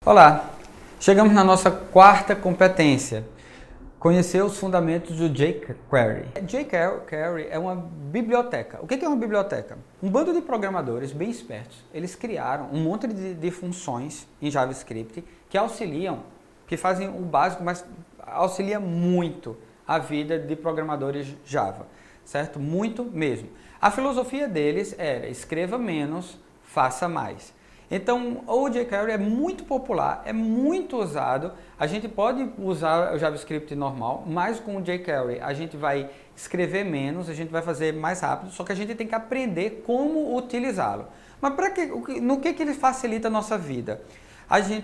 Olá, chegamos na nossa quarta competência, conhecer os fundamentos do jQuery. jQuery é uma biblioteca. O que é uma biblioteca? Um bando de programadores bem espertos, eles criaram um monte de funções em JavaScript que auxiliam, que fazem o básico, mas auxilia muito a vida de programadores Java, certo? Muito mesmo. A filosofia deles era escreva menos, faça mais. Então, o jQuery é muito popular, é muito usado. A gente pode usar o JavaScript normal, mas com o jQuery a gente vai escrever menos, a gente vai fazer mais rápido, só que a gente tem que aprender como utilizá-lo. Mas no que ele facilita a nossa vida?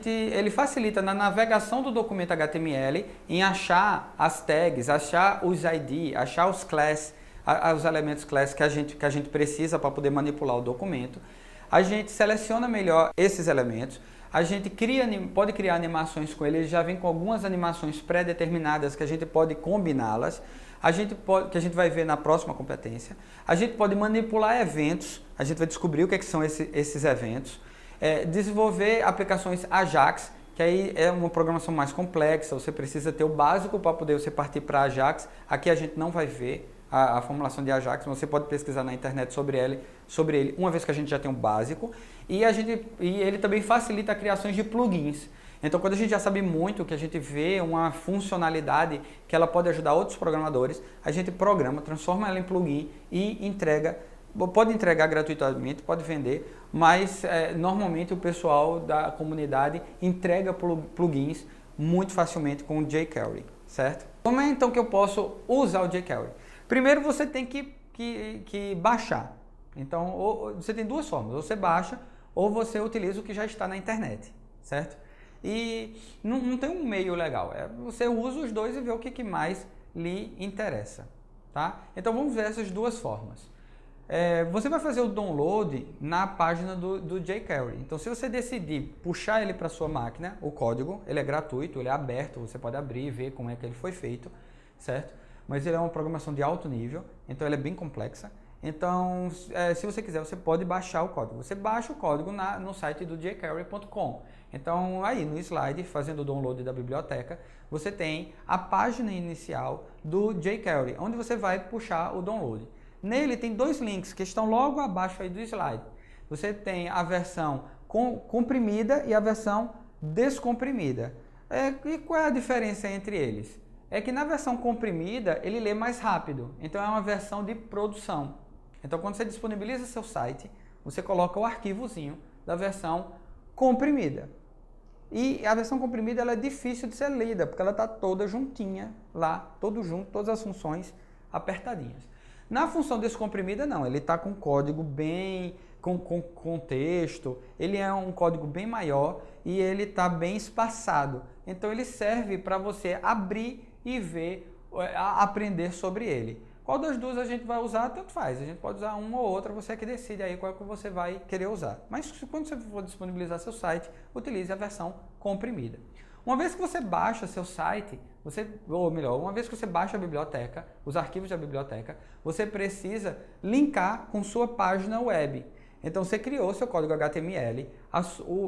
Ele facilita na navegação do documento HTML, em achar as tags, achar os ID, achar os class, os elementos class que a gente precisa para poder manipular o documento. A gente seleciona melhor esses elementos, a gente pode criar animações com ele já vem com algumas animações pré-determinadas que a gente pode combiná-las, que a gente vai ver na próxima competência. A gente pode manipular eventos, a gente vai descobrir o que são esses eventos, desenvolver aplicações Ajax, que aí é uma programação mais complexa, você precisa ter o básico para poder você partir para Ajax. Aqui a gente não vai ver a formulação de Ajax, mas você pode pesquisar na internet sobre ele, uma vez que a gente já tem um básico, e ele também facilita a criação de plugins. Então, quando a gente já sabe muito, que a gente vê uma funcionalidade que ela pode ajudar outros programadores, a gente programa, transforma ela em plugin e pode entregar gratuitamente, pode vender, mas normalmente o pessoal da comunidade entrega plugins muito facilmente com o jQuery, certo? Como é então que eu posso usar o jQuery? Primeiro você tem que baixar. Então, você tem duas formas, ou você baixa ou você utiliza o que já está na internet, certo? E não tem um meio legal, você usa os dois e vê o que mais lhe interessa, tá? Então vamos ver essas duas formas. Você vai fazer o download na página do jQuery. Então, se você decidir puxar ele para sua máquina, o código, ele é gratuito, ele é aberto, você pode abrir e ver como é que ele foi feito, certo? Mas ele é uma programação de alto nível, então ele é bem complexa. Então, se você quiser, você pode baixar o código. Você baixa o código no site do jQuery.com. Então, aí no slide, fazendo o download da biblioteca, você tem a página inicial do jQuery, onde você vai puxar o download. Nele tem dois links que estão logo abaixo aí do slide. Você tem a versão comprimida e a versão descomprimida. E qual é a diferença entre eles? É que na versão comprimida ele lê mais rápido, então é uma versão de produção. Então quando você disponibiliza seu site, você coloca o arquivozinho da versão comprimida. E a versão comprimida ela é difícil de ser lida, porque ela está toda juntinha lá, todo junto, todas as funções apertadinhas. Na função descomprimida não, ele está com código bem, com contexto, ele é um código bem maior e ele está bem espaçado. Então ele serve para você abrir e ver, aprender sobre ele. Qual das duas a gente vai usar, tanto faz. A gente pode usar uma ou outra, você é que decide aí qual que você vai querer usar. Mas quando você for disponibilizar seu site, utilize a versão comprimida. Uma vez que você baixa seu site, uma vez que você baixa a biblioteca, os arquivos da biblioteca, você precisa linkar com sua página web. Então você criou seu código HTML,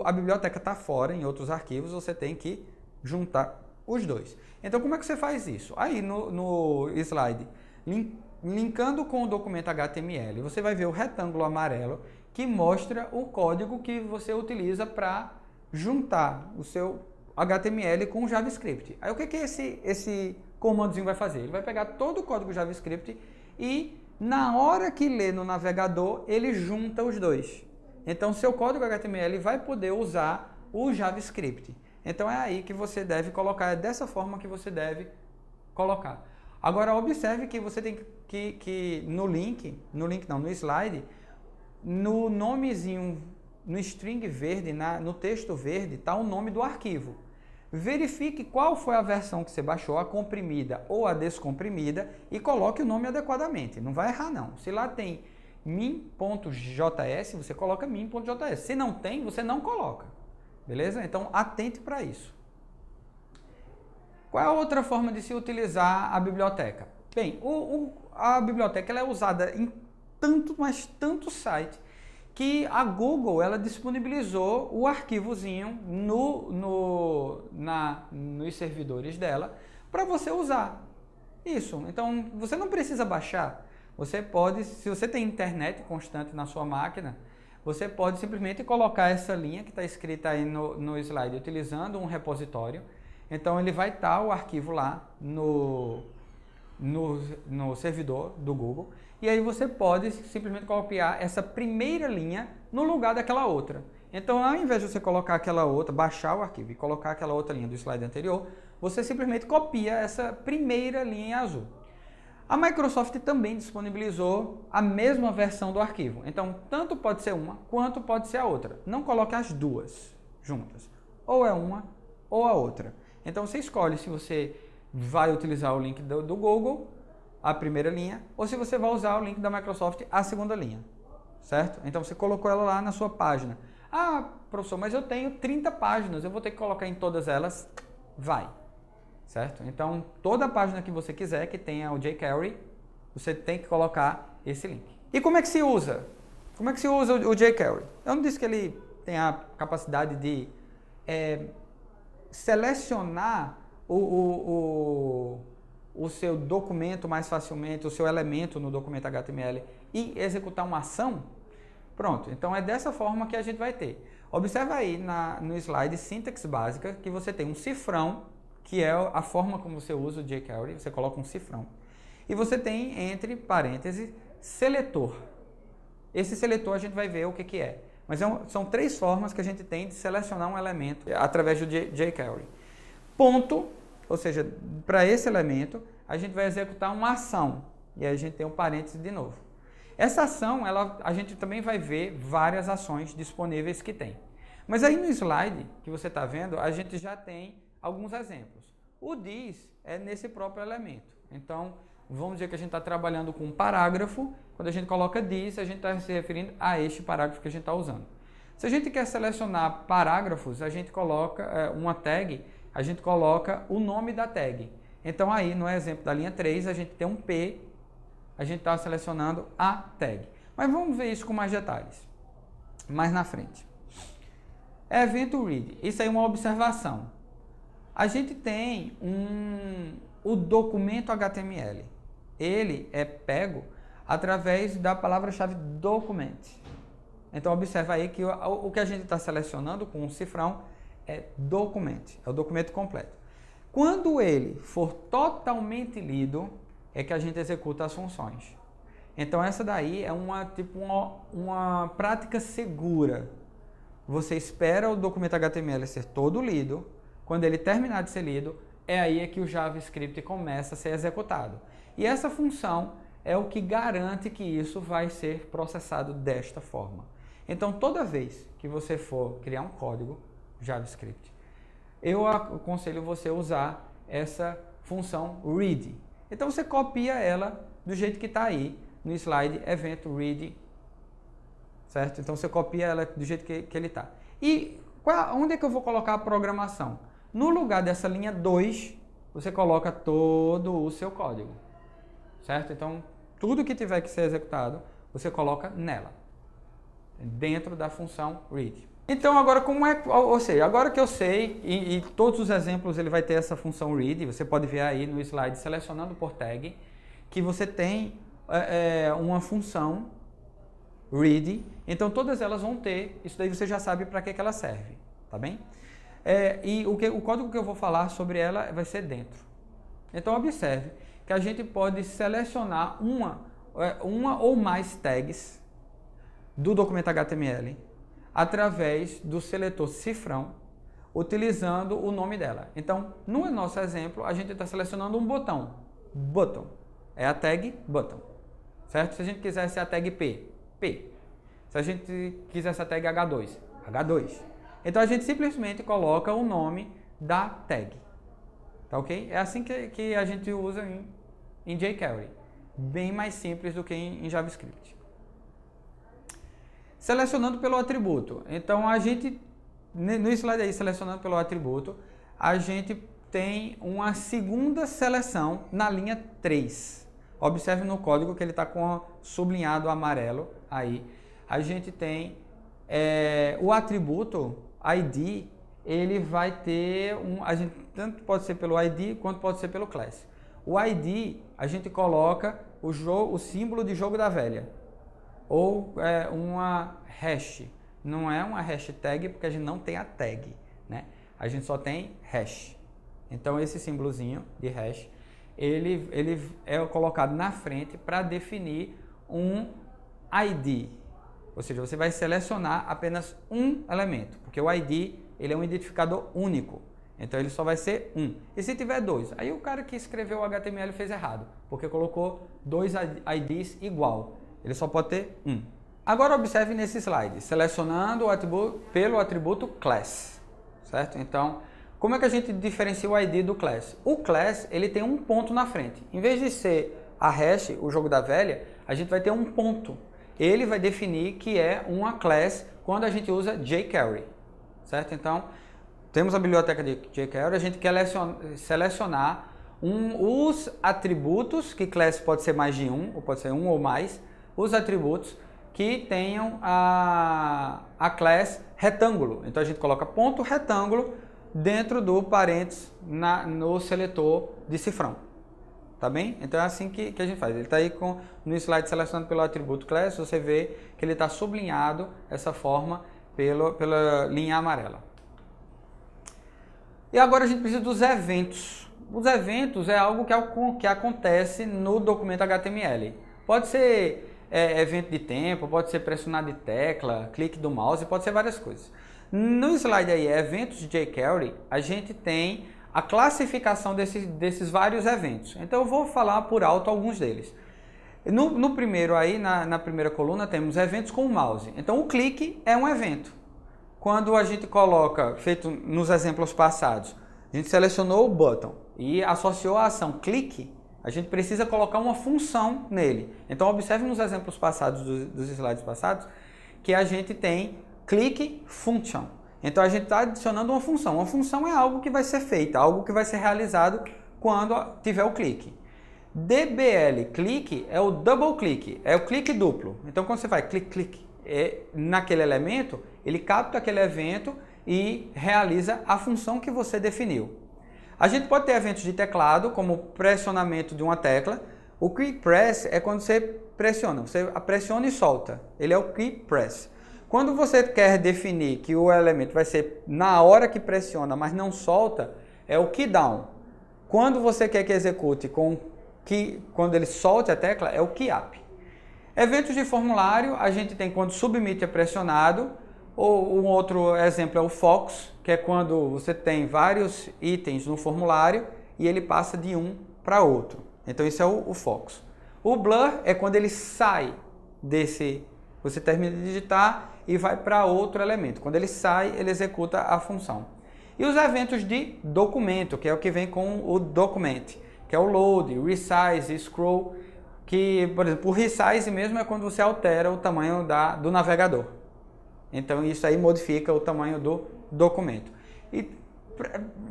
a biblioteca está fora em outros arquivos, você tem que juntar os dois. Então como é que você faz isso? Aí no slide, linkando com o documento HTML, você vai ver o retângulo amarelo que mostra o código que você utiliza para juntar o seu HTML com o JavaScript. Aí o que esse comandozinho vai fazer? Ele vai pegar todo o código JavaScript e na hora que lê no navegador, ele junta os dois. Então seu código HTML vai poder usar o JavaScript. Então é aí que você deve colocar, é dessa forma que você deve colocar. Agora observe que você tem que no slide, no nomezinho, no string verde, no texto verde, está o nome do arquivo. Verifique qual foi a versão que você baixou, a comprimida ou a descomprimida, e coloque o nome adequadamente. Não vai errar não. Se lá tem min.js, você coloca min.js. Se não tem, você não coloca. Beleza? Então, atente para isso. Qual é a outra forma de se utilizar a biblioteca? Bem, a biblioteca ela é usada em tanto site que a Google ela disponibilizou o arquivozinho nos servidores dela para você usar. Isso, então você não precisa baixar. Você pode, se você tem internet constante na sua máquina, você pode simplesmente colocar essa linha que está escrita aí no slide utilizando um repositório. Então ele vai estar o arquivo lá no servidor do Google. E aí você pode simplesmente copiar essa primeira linha no lugar daquela outra. Então ao invés de você colocar aquela outra, baixar o arquivo e colocar aquela outra linha do slide anterior, você simplesmente copia essa primeira linha em azul. A Microsoft também disponibilizou a mesma versão do arquivo. Então, tanto pode ser uma, quanto pode ser a outra. Não coloque as duas juntas. Ou é uma, ou a outra. Então, você escolhe se você vai utilizar o link do Google, a primeira linha, ou se você vai usar o link da Microsoft, a segunda linha. Certo? Então, você colocou ela lá na sua página. Ah, professor, mas eu tenho 30 páginas, eu vou ter que colocar em todas elas? Vai. Certo? Então, toda a página que você quiser que tenha o jQuery, você tem que colocar esse link. E como é que se usa? Como é que se usa o jQuery? Eu não disse que ele tem a capacidade de selecionar o seu documento mais facilmente, o seu elemento no documento HTML e executar uma ação? Pronto, então é dessa forma que a gente vai ter. Observa aí no slide sintaxe básica que você tem um cifrão, que é a forma como você usa o jQuery, você coloca um cifrão. E você tem, entre parênteses, seletor. Esse seletor a gente vai ver o que é. Mas são três formas que a gente tem de selecionar um elemento através do jQuery. Ponto, ou seja, para esse elemento, a gente vai executar uma ação. E aí a gente tem um parênteses de novo. Essa ação, a gente também vai ver várias ações disponíveis que tem. Mas aí no slide que você está vendo, a gente já tem alguns exemplos. O this é nesse próprio elemento. Então, vamos dizer que a gente está trabalhando com um parágrafo. Quando a gente coloca this, a gente está se referindo a este parágrafo que a gente está usando. Se a gente quer selecionar parágrafos, a gente coloca uma tag, a gente coloca o nome da tag. Então, aí no exemplo da linha 3, a gente tem um P, a gente está selecionando a tag. Mas vamos ver isso com mais detalhes, mais na frente. Evento read, isso aí é uma observação. A gente tem o documento HTML. Ele é pego através da palavra-chave document. Então, observa aí que o que a gente está selecionando com o cifrão é document, é o documento completo. Quando ele for totalmente lido, é que a gente executa as funções. Então, essa daí é uma prática segura. Você espera o documento HTML ser todo lido. Quando ele terminar de ser lido, é aí que o JavaScript começa a ser executado. E essa função é o que garante que isso vai ser processado desta forma. Então, toda vez que você for criar um código JavaScript, eu aconselho você usar essa função read. Então, você copia ela do jeito que está aí no slide evento read, certo? Então, você copia ela do jeito que ele está. E onde é que eu vou colocar a programação? No lugar dessa linha 2, você coloca todo o seu código, certo? Então, tudo que tiver que ser executado, você coloca nela, dentro da função read. Então, agora agora que eu sei, e todos os exemplos ele vai ter essa função read, você pode ver aí no slide, selecionando por tag, que você tem uma função read, então todas elas vão ter, isso daí você já sabe para que ela serve, tá bem? E o código que eu vou falar sobre ela vai ser dentro. Então observe que a gente pode selecionar uma ou mais tags do documento HTML através do seletor cifrão, utilizando o nome dela. Então, no nosso exemplo, a gente está selecionando um botão. Button. É a tag button. Certo? Se a gente quisesse a tag P, P. Se a gente quisesse a tag H2, H2. Então, a gente simplesmente coloca o nome da tag. Tá ok? É assim que a gente usa em jQuery. Bem mais simples do que em JavaScript. Selecionando pelo atributo. Então, a gente, no slide aí, selecionando pelo atributo, a gente tem uma segunda seleção na linha 3. Observe no código que ele está com sublinhado amarelo aí. a gente tem o atributo ID, ele vai ter a gente tanto pode ser pelo ID quanto pode ser pelo class. O ID a gente coloca o símbolo de jogo da velha ou uma hash. Não é uma hashtag porque a gente não tem a tag, né? A gente só tem hash. Então esse símbolozinho de hash ele é colocado na frente para definir um ID. Ou seja, você vai selecionar apenas um elemento, porque o ID ele é um identificador único. Então ele só vai ser um. E se tiver dois? Aí o cara que escreveu o HTML fez errado, porque colocou dois IDs igual. Ele só pode ter um. Agora observe nesse slide, selecionando o atributo pelo atributo class, certo? Então, como é que a gente diferencia o ID do class? O class ele tem um ponto na frente. Em vez de ser a hash, o jogo da velha, a gente vai ter um ponto. Ele vai definir que é uma class quando a gente usa jQuery, certo? Então, temos a biblioteca de jQuery, a gente quer selecionar os atributos, que class pode ser mais de um, ou pode ser um ou mais, os atributos que tenham a class retângulo. Então a gente coloca ponto retângulo dentro do parênteses no seletor de cifrão. Tá bem? Então é assim que a gente faz. Ele está aí no slide selecionado pelo atributo class, você vê que ele está sublinhado essa forma pela linha amarela. E agora a gente precisa dos eventos. Os eventos é algo que acontece no documento HTML. Pode ser evento de tempo, pode ser pressionar de tecla, clique do mouse, pode ser várias coisas. No slide aí, eventos de jQuery, a gente tem a classificação desses vários eventos. Então eu vou falar por alto alguns deles. No primeiro aí, na primeira coluna, temos eventos com o mouse. Então o clique é um evento. Quando a gente coloca, feito nos exemplos passados, a gente selecionou o button e associou a ação clique, a gente precisa colocar uma função nele. Então observe nos exemplos passados, dos slides passados, que a gente tem click function. Então a gente está adicionando uma função. Uma função é algo que vai ser feito, algo que vai ser realizado quando tiver o clique. DBL clique é o double click, é o clique duplo. Então quando você vai clique naquele elemento, ele capta aquele evento e realiza a função que você definiu. A gente pode ter eventos de teclado, como pressionamento de uma tecla. O quick press é quando você pressiona e solta. Ele é o quick press. Quando você quer definir que o elemento vai ser na hora que pressiona, mas não solta, é o key down. Quando você quer que execute quando ele solte a tecla, é o key up. Eventos de formulário, a gente tem quando submit é pressionado, ou um outro exemplo é o Focus, que é quando você tem vários itens no formulário e ele passa de um para outro. Então isso é o Focus. O Blur é quando ele sai você termina de digitar e vai para outro elemento. Quando ele sai, ele executa a função. E os eventos de documento, que é o que vem com o document, que é o load, resize, scroll, que, por exemplo, o resize mesmo é quando você altera o tamanho do navegador. Então isso aí modifica o tamanho do documento. E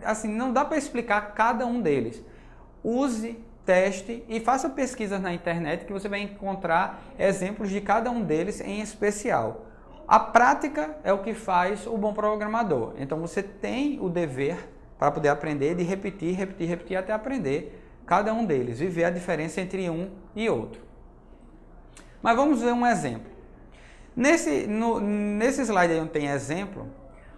assim, não dá para explicar cada um deles. Use, teste e faça pesquisas na internet que você vai encontrar exemplos de cada um deles em especial. A prática é o que faz o bom programador. Então você tem o dever para poder aprender de repetir até aprender cada um deles, viver a diferença entre um e outro. Mas vamos ver um exemplo. Nesse slide aí onde tem exemplo,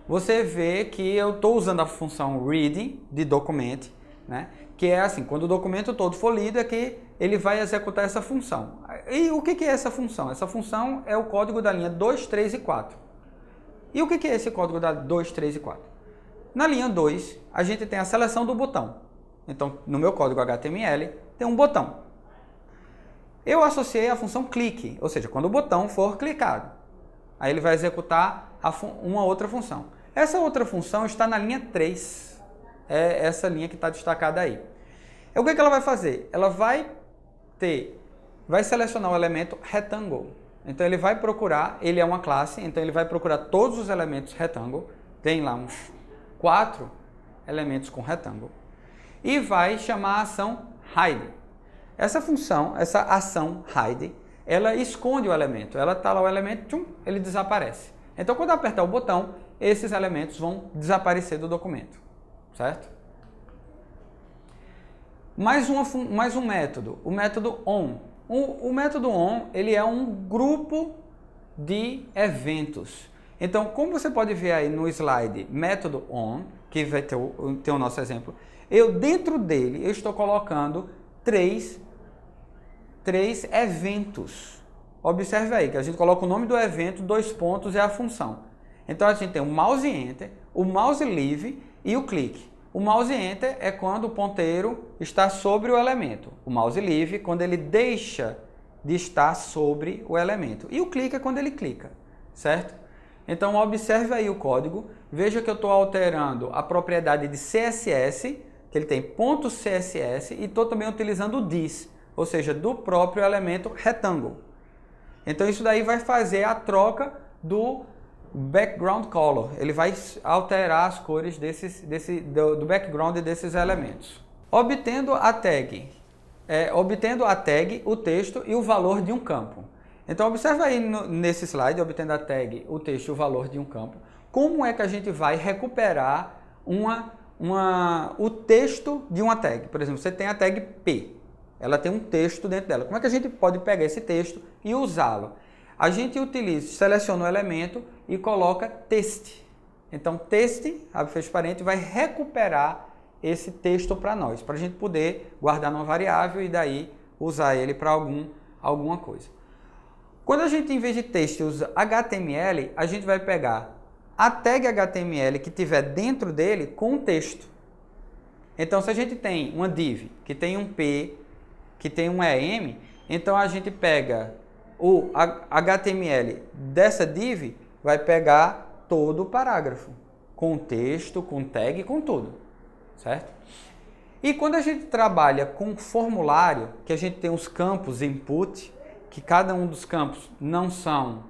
você vê que eu estou usando a função reading de document, né? Que é assim, quando o documento todo for lido é que ele vai executar essa função. E o que é essa função? Essa função é o código da linha 2, 3 e 4. E o que é esse código da 2, 3 e 4? Na linha 2, a gente tem a seleção do botão. Então, no meu código HTML, tem um botão. Eu associei a função clique, ou seja, quando o botão for clicado. Aí ele vai executar uma outra função. Essa outra função está na linha 3. É essa linha que está destacada aí. O que ela vai fazer? Ela vai selecionar o elemento rectangle. Então ele vai procurar, ele é uma classe, então ele vai procurar todos os elementos rectangle. Tem lá uns 4 elementos com rectangle. E vai chamar a ação hide. Essa ação hide, ela esconde o elemento. Ela está lá o elemento, tchum, ele desaparece. Então, quando eu apertar o botão, esses elementos vão desaparecer do documento, certo? Mais um método, o método ON. O método ON, ele é um grupo de eventos. Então, como você pode ver aí no slide método ON, que vai ter o nosso exemplo, dentro dele, eu estou colocando três eventos. Observe aí, que a gente coloca o nome do evento, 2 pontos é a função. Então, a gente tem o mouse enter, o mouse leave e o clique. O mouse enter é quando o ponteiro está sobre o elemento. O mouse leave quando ele deixa de estar sobre o elemento. E o clique é quando ele clica, certo? Então, observe aí o código. Veja que eu estou alterando a propriedade de CSS, que ele tem .css, e estou também utilizando o this, ou seja, do próprio elemento retângulo. Então, isso daí vai fazer a troca do background color. Ele vai alterar as cores do background desses elementos. Obtendo a tag, o texto e o valor de um campo. Então, observa aí nesse slide, obtendo a tag, o texto e o valor de um campo, como é que a gente vai recuperar o texto de uma tag. Por exemplo, você tem a tag P, ela tem um texto dentro dela. Como é que a gente pode pegar esse texto e usá-lo? A gente seleciona o elemento e coloca text. Então, text, abre fecha parênteses, vai recuperar esse texto para nós, para a gente poder guardar numa variável e daí usar ele para alguma coisa. Quando a gente, em vez de texto, usa HTML, a gente vai pegar a tag HTML que tiver dentro dele com o texto. Então, se a gente tem uma div que tem um P, que tem um EM, então a gente pega o HTML dessa div, vai pegar todo o parágrafo, com texto, com tag, com tudo, certo? E quando a gente trabalha com formulário, que a gente tem os campos input, que cada um dos campos não são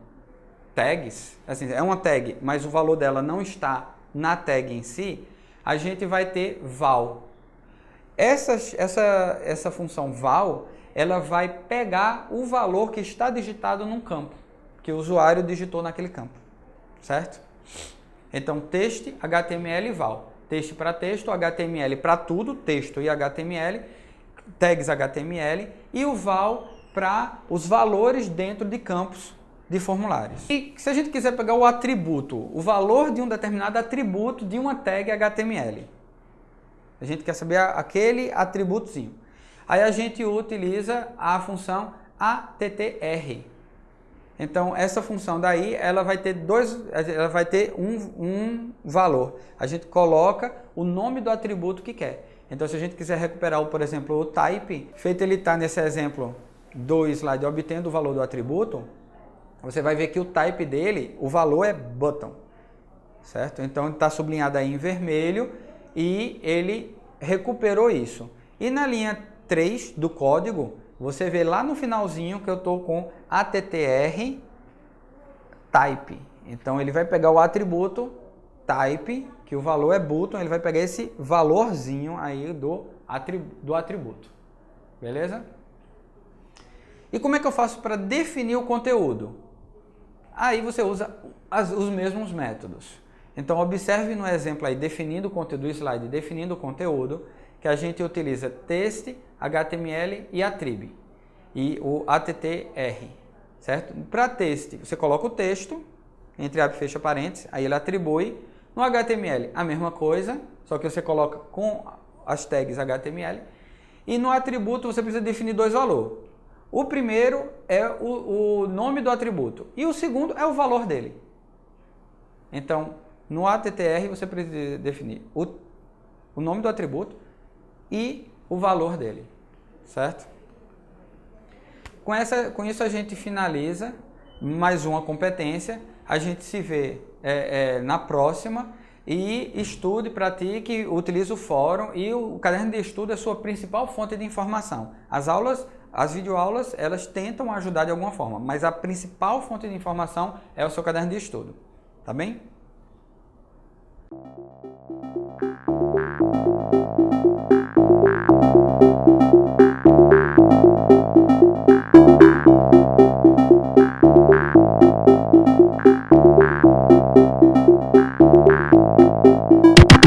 tags, assim, é uma tag, mas o valor dela não está na tag em si, a gente vai ter val. Essa função val, ela vai pegar o valor que está digitado num campo, que o usuário digitou naquele campo, certo? Então, text, HTML e val. Text para texto, HTML para tudo, texto e HTML, tags HTML, e o val para os valores dentro de campos de formulários. E se a gente quiser pegar o atributo, o valor de um determinado atributo de uma tag HTML, a gente quer saber aquele atributozinho. Aí a gente utiliza a função attr. Então, essa função daí, ela vai ter um valor. A gente coloca o nome do atributo que quer. Então, se a gente quiser recuperar, por exemplo, o type, feito ele estar nesse exemplo do slide, obtendo o valor do atributo, você vai ver que o type dele, o valor é button, certo? Então, ele está sublinhado aí em vermelho e ele recuperou isso. E na linha 3 do código, você vê lá no finalzinho que eu estou com attr type. Então, ele vai pegar o atributo type, que o valor é button, ele vai pegar esse valorzinho aí do atributo. Beleza? E como é que eu faço para definir o conteúdo? Aí você usa os mesmos métodos. Então, observe no exemplo aí, definindo o conteúdo, do slide, definindo o conteúdo, que a gente utiliza text, HTML e attrib. E o attr, certo? Para text, você coloca o texto, entre abre e fecha parênteses, aí ele atribui. No HTML, a mesma coisa, só que você coloca com as tags HTML. E no atributo, você precisa definir 2 valores. O primeiro é o nome do atributo e o segundo é o valor dele. Então, no attr você precisa definir o nome do atributo e o valor dele, certo? Com isso a gente finaliza mais uma competência. A gente se vê na próxima e estude, pratique, utilize o fórum e o caderno de estudo é a sua principal fonte de informação. As videoaulas, elas tentam ajudar de alguma forma, mas a principal fonte de informação é o seu caderno de estudo, tá bem? Tchau!